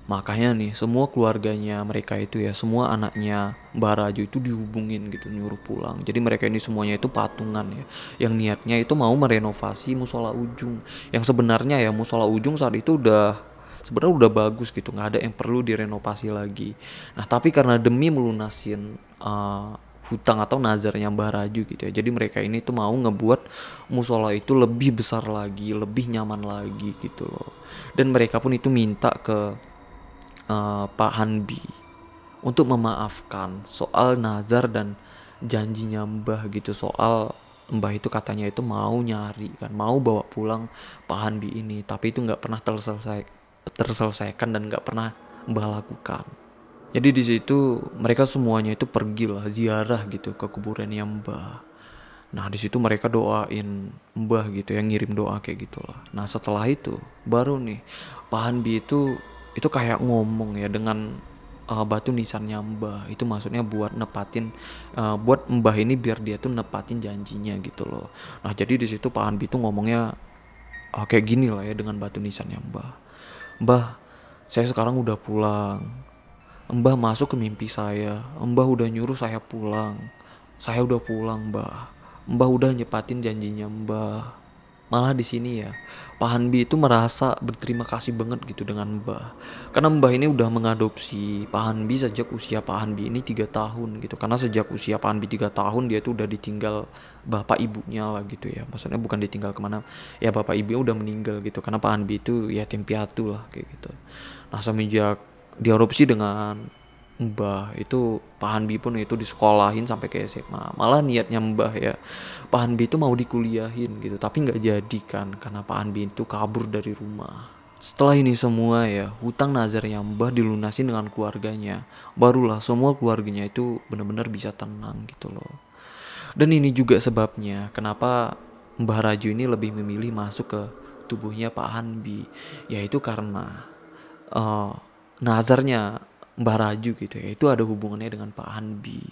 Makanya nih semua keluarganya mereka itu ya, semua anaknya Mbah Raju itu dihubungin gitu nyuruh pulang. Jadi mereka ini semuanya itu patungan ya, yang niatnya itu mau merenovasi musola Ujung. Yang sebenarnya ya musola Ujung saat itu sebenarnya udah bagus gitu, nggak ada yang perlu direnovasi lagi. Nah tapi karena demi melunasin hutang atau nazarnya Mbah Raju gitu ya, jadi mereka ini tuh mau ngebuat musola itu lebih besar lagi, lebih nyaman lagi gitu loh. Dan mereka pun itu minta ke Pak Hanbi untuk memaafkan soal nazar dan janjinya Mbah gitu, soal Mbah itu katanya itu mau nyari kan, mau bawa pulang Pak Hanbi ini, tapi itu nggak pernah terselesaikan dan nggak pernah Mbah lakukan. Jadi di situ mereka semuanya itu pergilah ziarah gitu ke kuburannya Mbah. Nah di situ mereka doain Mbah gitu, yang ngirim doa kayak gitulah. Nah setelah itu baru nih Pak Hanbi itu kayak ngomong ya dengan batu nisannya Mbah. Itu maksudnya buat nepatin, buat Mbah ini biar dia tuh nepatin janjinya gitu loh. Nah jadi di situ Pak Hanbi tuh ngomongnya kayak gini lah ya dengan batu nisannya Mbah. Mbah, saya sekarang udah pulang. Mbah masuk ke mimpi saya. Mbah udah nyuruh saya pulang. Saya udah pulang, Mbah. Mbah udah nyepatin janjinya Mbah. Malah di sini ya, Pak Hanbi itu merasa berterima kasih banget gitu dengan Mbah. Karena Mbah ini udah mengadopsi Pak Hanbi sejak usia Pak Hanbi ini 3 tahun gitu. Karena sejak usia Pak Hanbi 3 tahun dia tuh udah ditinggal bapak ibunya lah gitu ya. Maksudnya bukan ditinggal kemana, ya bapak ibunya udah meninggal gitu. Karena Pak Hanbi itu yatim piatu lah kayak gitu. Nah semenjak diadopsi dengan Mbah. Itu Pak Hanbi pun itu disekolahin sampai ke SMA. Malah niatnya Mbah ya, Pak Hanbi itu mau dikuliahin gitu, tapi nggak jadi kan karena Pak Hanbi itu kabur dari rumah. Setelah ini semua ya, hutang nazarnya Mbah dilunasin dengan keluarganya. Barulah semua keluarganya itu benar-benar bisa tenang gitu loh. Dan ini juga sebabnya kenapa Mbah Raju ini lebih memilih masuk ke tubuhnya Pak Hanbi, yaitu karena eh, nazarnya Mbah Raju gitu ya, itu ada hubungannya dengan Pak Hanbi.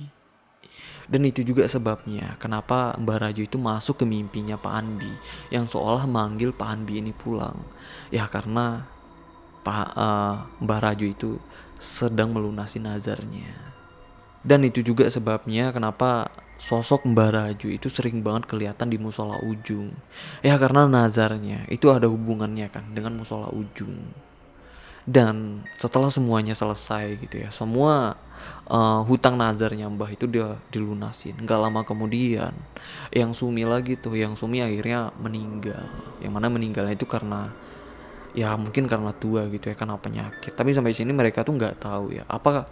Dan itu juga sebabnya kenapa Mbah Raju itu masuk ke mimpinya Pak Hanbi, yang seolah manggil Pak Hanbi ini pulang. Ya karena Mbah Raju itu sedang melunasi nazarnya. Dan itu juga sebabnya kenapa sosok Mbah Raju itu sering banget kelihatan di musola ujung. Ya karena nazarnya itu ada hubungannya kan dengan musola ujung. Dan setelah semuanya selesai gitu ya, semua hutang nazarnya Mbah itu dia dilunasin. Gak lama kemudian yang Sumi lagi tuh, yang Sumi akhirnya meninggal. Yang mana meninggalnya itu karena ya mungkin karena tua gitu ya, karena penyakit. Tapi sampai sini mereka tuh nggak tahu ya apa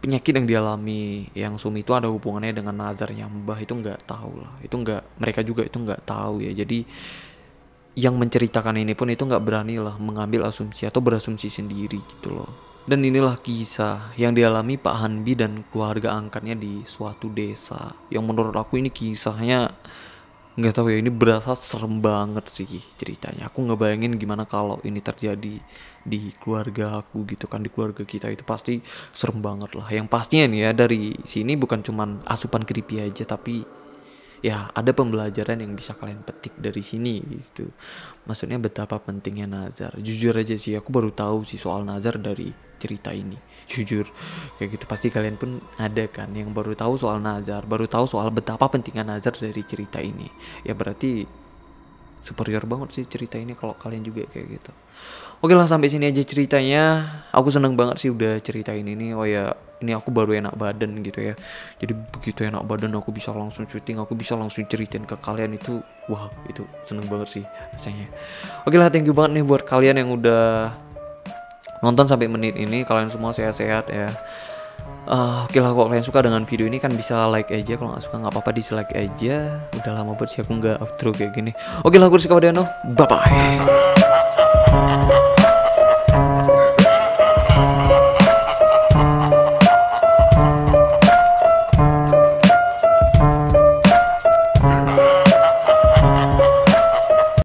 penyakit yang dialami yang Sumi itu ada hubungannya dengan nazarnya Mbah. Itu nggak tahu lah, itu nggak, mereka juga itu nggak tahu ya. Jadi yang menceritakan ini pun itu nggak berani lah mengambil asumsi atau berasumsi sendiri gitu loh. Dan inilah kisah yang dialami Pak Hanbi dan keluarga angkatnya di suatu desa, yang menurut aku ini kisahnya nggak tahu ya, ini berasa serem banget sih ceritanya. Aku nggak bayangin gimana kalau ini terjadi di keluarga aku gitu kan, di keluarga kita itu pasti serem banget lah. Yang pastinya nih ya, dari sini bukan cuman asupan creepy aja, tapi ya ada pembelajaran yang bisa kalian petik dari sini gitu. Maksudnya betapa pentingnya nazar. Jujur aja sih, aku baru tahu sih soal nazar dari cerita ini. Jujur kayak gitu, pasti kalian pun ada kan yang baru tahu soal nazar, baru tahu soal betapa pentingnya nazar dari cerita ini. Ya berarti superior banget sih cerita ini kalau kalian juga kayak gitu. Oke lah, sampai sini aja ceritanya. Aku seneng banget sih udah ceritain ini. Oh ya, ini aku baru enak badan gitu ya. Jadi begitu enak badan aku bisa langsung syuting, aku bisa langsung ceritain ke kalian. Itu wah, itu seneng banget sih rasanya. Oke lah, thank you banget nih buat kalian yang udah nonton sampai menit ini. Kalian semua sehat-sehat ya. Oke lah, kalau kalian suka dengan video ini kan bisa like aja, kalau nggak suka nggak apa-apa, dislike aja. Udah lama banget sih aku nggak outro kayak gini. Oke lah, aku Rizka Wadiano, bye bye.